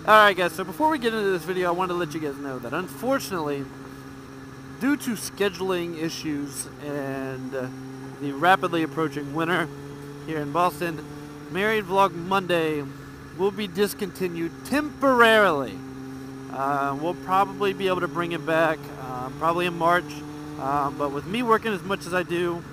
Alright guys, so before we get into this video, I want to let you guys know that unfortunately, due to scheduling issues and the rapidly approaching winter here in Boston, Married Vlog Monday will be discontinued temporarily. We'll probably be able to bring it back probably in March, but with me working as much as I do,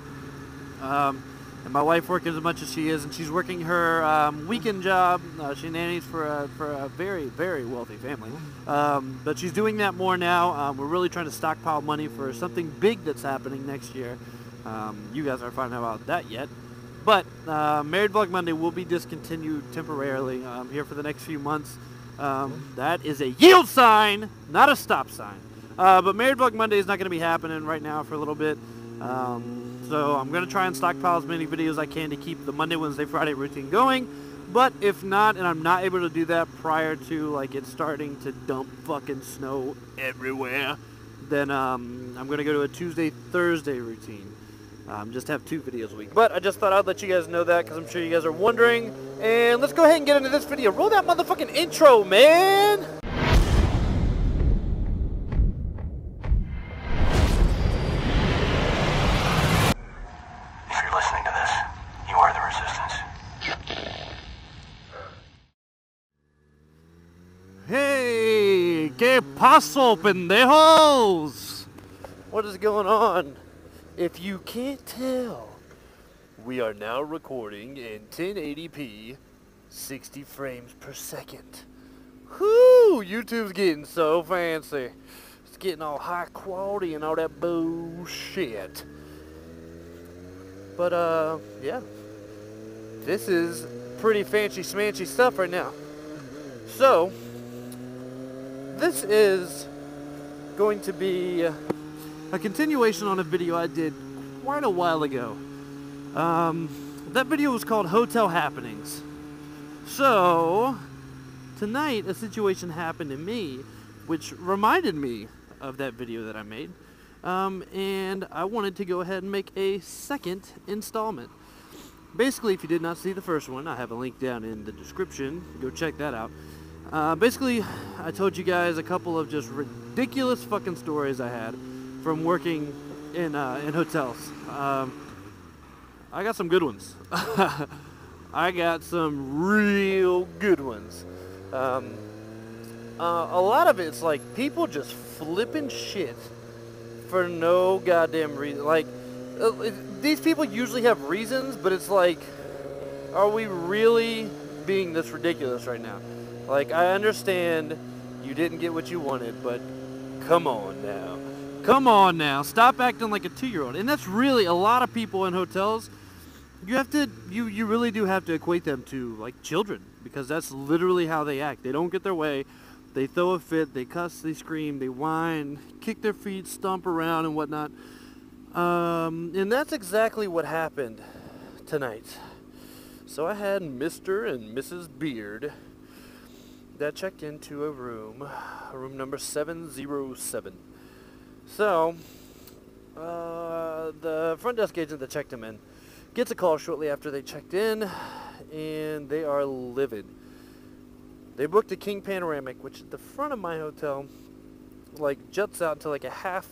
and my wife working as much as she is, and she's working her weekend job. She nannies for a very, very wealthy family. But she's doing that more now. We're really trying to stockpile money for something big that's happening next year. You guys aren't finding out about that yet. But Married Vlog Monday will be discontinued temporarily here for the next few months. That is a yield sign, not a stop sign. But Married Vlog Monday is not going to be happening right now for a little bit. So I'm going to try and stockpile as many videos as I can to keep the Monday, Wednesday, Friday routine going. But if not, and I'm not able to do that prior to like it starting to dump fucking snow everywhere, then I'm going to go to a Tuesday, Thursday routine. Just have 2 videos a week. But I just thought I'd let you guys know that because I'm sure you guys are wondering. And let's go ahead and get into this video. Roll that motherfucking intro, man! Hey, ¿qué pasó, pendejos? What is going on? If you can't tell, we are now recording in 1080p, 60 frames per second. Whoo! YouTube's getting so fancy. It's getting all high quality and all that bullshit. But, yeah. This is pretty fancy smancy stuff right now. So, this is going to be a continuation on a video I did quite a while ago. That video was called Hotel Happenings. So, tonight a situation happened to me which reminded me of that video that I made. And I wanted to go ahead and make a second installment. Basically, if you did not see the first one, I have a link down in the description. Go check that out. Basically, I told you guys a couple of just ridiculous fucking stories I had from working in hotels. I got some good ones. I got some real good ones. A lot of it's like people just flipping shit for no goddamn reason. Like, these people usually have reasons, but it's like, are we really being this ridiculous right now? Like, I understand you didn't get what you wanted, but come on now. Come on now. Stop acting like a 2-year-old. And that's really a lot of people in hotels. You have to, you really do have to equate them to, like, children. Because that's literally how they act. They don't get their way. They throw a fit. They cuss. They scream. They whine. Kick their feet. Stomp around and whatnot. And that's exactly what happened tonight. So I had Mr. and Mrs. Beard that checked into a room number 707. So, the front desk agent that checked him in gets a call shortly after they checked in, and they are livid. They booked a king panoramic, which at the front of my hotel, like, juts out to like a half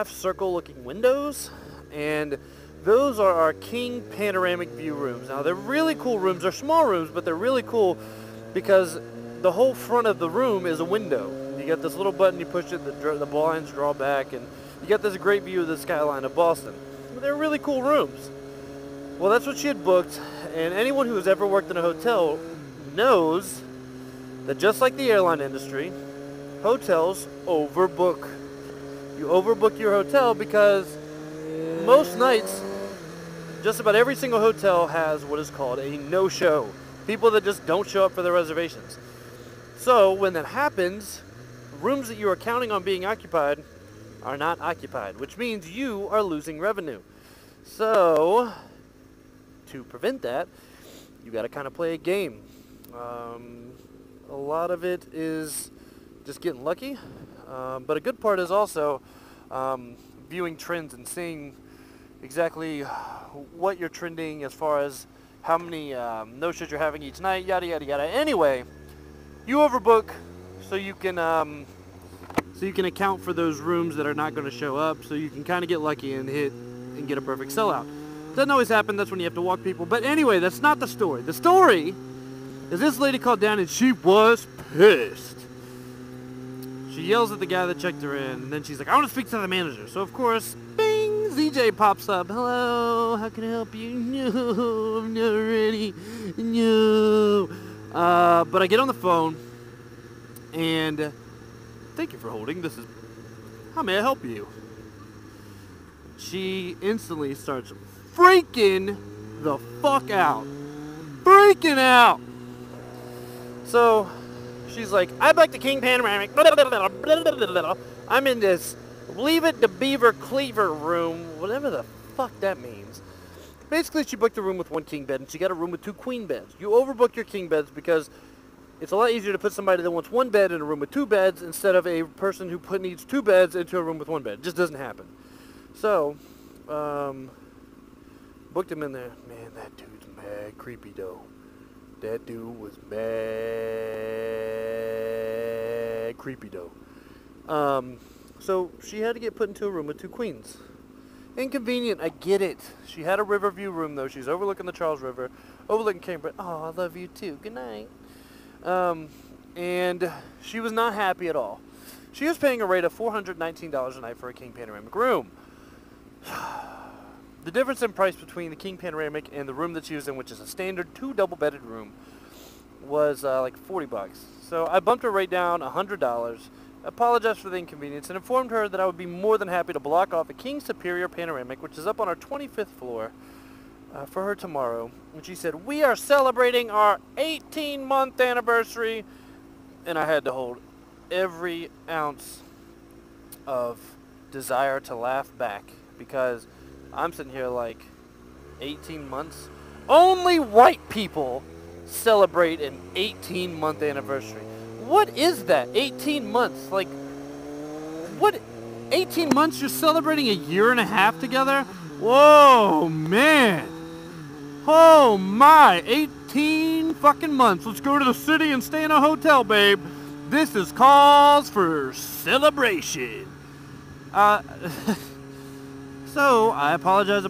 circle looking windows, and those are our king panoramic view rooms. Now, they're really cool rooms. They're small rooms, but they're really cool because the whole front of the room is a window. You got this little button, you push it, the blinds draw back, and you got this great view of the skyline of Boston. They're really cool rooms. Well, that's what she had booked, and anyone who has ever worked in a hotel knows that just like the airline industry, hotels overbook. You overbook your hotel because most nights, just about every single hotel has what is called a no-show. People that just don't show up for their reservations. So, when that happens, rooms that you are counting on being occupied are not occupied, which means you are losing revenue. So, to prevent that, you got to kind of play a game. A lot of it is just getting lucky, but a good part is also viewing trends and seeing exactly what you're trending as far as how many no-shows you're having each night, yada, yada, yada. Anyway, you overbook so you can account for those rooms that are not going to show up, so you can kind of get lucky and hit and get a perfect sellout. Doesn't always happen. That's when you have to walk people. But anyway, that's not the story. The story is this lady called down and she was pissed. She yells at the guy that checked her in, and then she's like, I want to speak to the manager. So of course, bing, ZJ pops up. Hello, how can I help you? No, I'm not ready. No. But I get on the phone, and thank you for holding. This is, how may I help you? She instantly starts freaking the fuck out. Freaking out. So she's like, I'd like the King Panoramic. I'm in this Leave It to Beaver Cleaver room, whatever the fuck that means. Basically, she booked a room with one king bed, and she got a room with 2 queen beds. You overbook your king beds because it's a lot easier to put somebody that wants 1 bed in a room with 2 beds instead of a person who needs 2 beds into a room with 1 bed. It just doesn't happen. So, booked him in there. Man, that dude's mad creepy, though. That dude was mad creepy, though. So she had to get put into a room with 2 queens. Inconvenient, I get it. She had a Riverview room, though. She's overlooking the Charles River, overlooking Cambridge. Oh, I love you, too. Good night. And she was not happy at all. She was paying a rate of $419 a night for a King Panoramic room. The difference in price between the King Panoramic and the room that she was in, which is a standard 2 double-bedded room, was like $40. So I bumped her rate down $100, apologized for the inconvenience, and informed her that I would be more than happy to block off a King Superior Panoramic, which is up on our 25th floor, for her tomorrow. And she said, we are celebrating our 18-month anniversary. And I had to hold every ounce of desire to laugh back, because I'm sitting here like, 18 months? Only white people celebrate an 18-month anniversary. What is that? 18 months? Like, what? 18 months? You're celebrating a year and a half together? Whoa, man. Oh my, 18 fucking months. Let's go to the city and stay in a hotel, babe. This is cause for celebration. So, I apologize.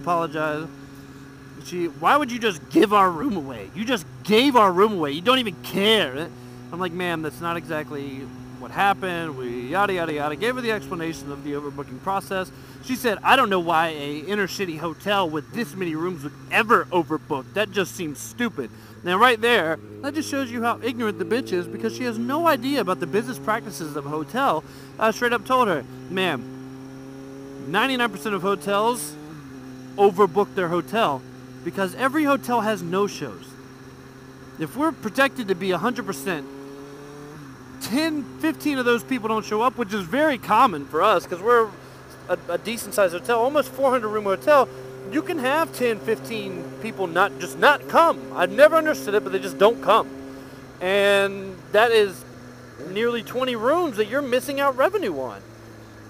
Why would you just give our room away? You just gave our room away. You don't even care. I'm like, ma'am, that's not exactly what happened. We yada, yada, yada. Gave her the explanation of the overbooking process. She said, I don't know why a inner city hotel with this many rooms would ever overbook. That just seems stupid. Now, right there, that just shows you how ignorant the bitch is, because she has no idea about the business practices of a hotel. I straight up told her, ma'am, 99% of hotels overbook their hotel because every hotel has no-shows. If we're protected to be 100%, 10, 15 of those people don't show up, which is very common for us because we're a decent-sized hotel, almost 400-room hotel. You can have 10, 15 people not come. I've never understood it, but they just don't come. And that is nearly 20 rooms that you're missing out revenue on.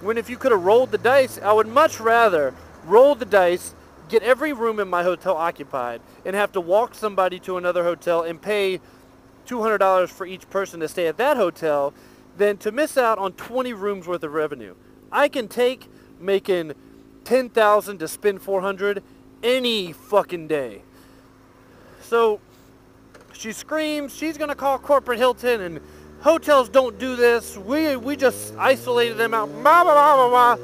When if you could have rolled the dice, I would much rather roll the dice, get every room in my hotel occupied, and have to walk somebody to another hotel and pay $200 for each person to stay at that hotel than to miss out on 20 rooms worth of revenue. I can take making $10,000 to spend $400 any fucking day. So she screams she's gonna call corporate Hilton and hotels don't do this. We just isolated them out. Blah, blah, blah, blah, blah.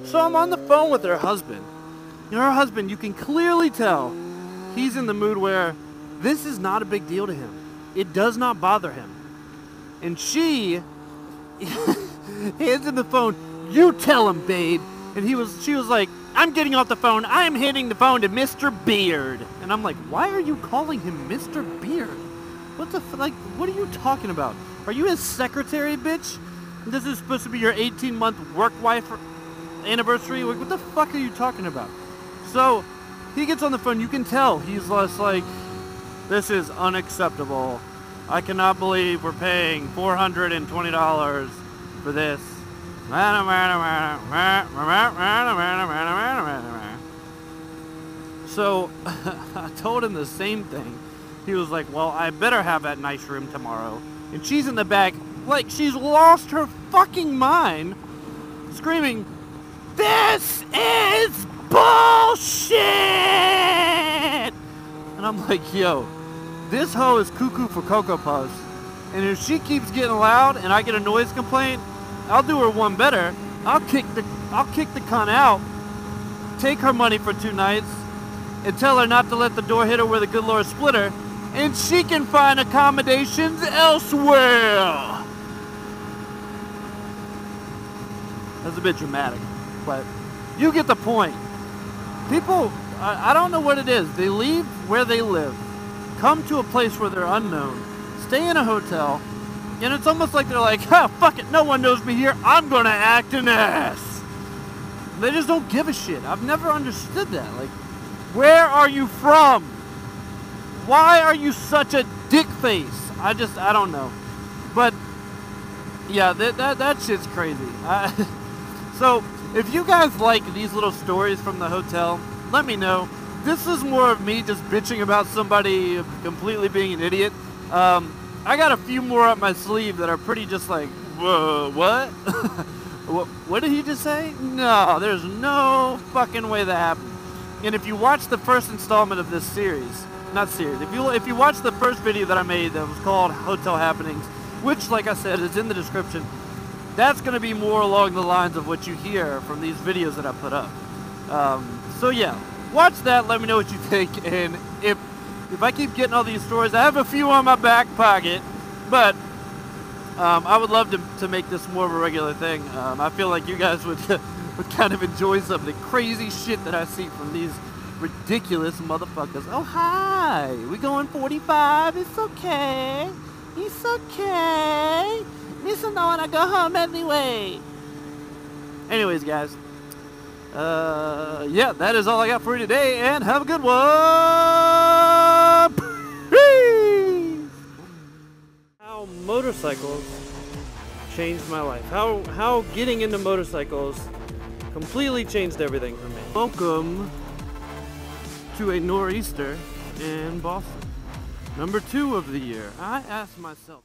So I'm on the phone with her husband. Her husband, you can clearly tell he's in the mood where this is not a big deal to him. It does not bother him. And she hands him the phone. You tell him, babe. And she was like, I'm getting off the phone. I'm handing the phone to Mr. Beard. And I'm like, why are you calling him Mr. Beard? What are you talking about? Are you his secretary, bitch? This is supposed to be your 18-month work wife anniversary? Like, what the fuck are you talking about? So, he gets on the phone. You can tell he's less like, this is unacceptable. I cannot believe we're paying $420 for this. So, I told him the same thing. he was like, well, I better have that nice room tomorrow. And she's in the back, like she's lost her fucking mind, screaming, "This is bullshit!" And I'm like, yo, this hoe is cuckoo for Cocoa Puffs. And if she keeps getting loud and I get a noise complaint, I'll do her one better. I'll kick the cunt out, take her money for 2 nights, and tell her not to let the door hit her where the good Lord split her, and she can find accommodations elsewhere. That's a bit dramatic, but you get the point. People, I don't know what it is. They leave where they live, come to a place where they're unknown, stay in a hotel, and it's almost like they're like, "Ha, fuck it, no one knows me here, I'm gonna act an ass." They just don't give a shit. I've never understood that. Like, where are you from? Why are you such a dick face? I don't know. But yeah, that shit's crazy. So if you guys like these little stories from the hotel, let me know. This is more of me just bitching about somebody completely being an idiot. I got a few more up my sleeve that are pretty just like, whoa, what? What did he just say? No, there's no fucking way that happened. And if you watch the first installment of this series, not series, if you watch the first video that I made that was called Hotel Happenings, which, like I said, is in the description, that's going to be more along the lines of what you hear from these videos that I put up. So yeah, watch that, let me know what you think, and if I keep getting all these stories, I have a few on my back pocket, but I would love to make this more of a regular thing. I feel like you guys would kind of enjoy some of the crazy shit that I see from these ridiculous motherfuckers. Oh, hi, we going 45, it's okay, it's okay, listen, I wanna go home anyway. Anyways, guys, yeah, that is all I got for you today, and have a good one. Peace. How motorcycles changed my life. How getting into motorcycles completely changed everything for me. Welcome to a nor'easter in Boston. Number 2 of the year. I asked myself.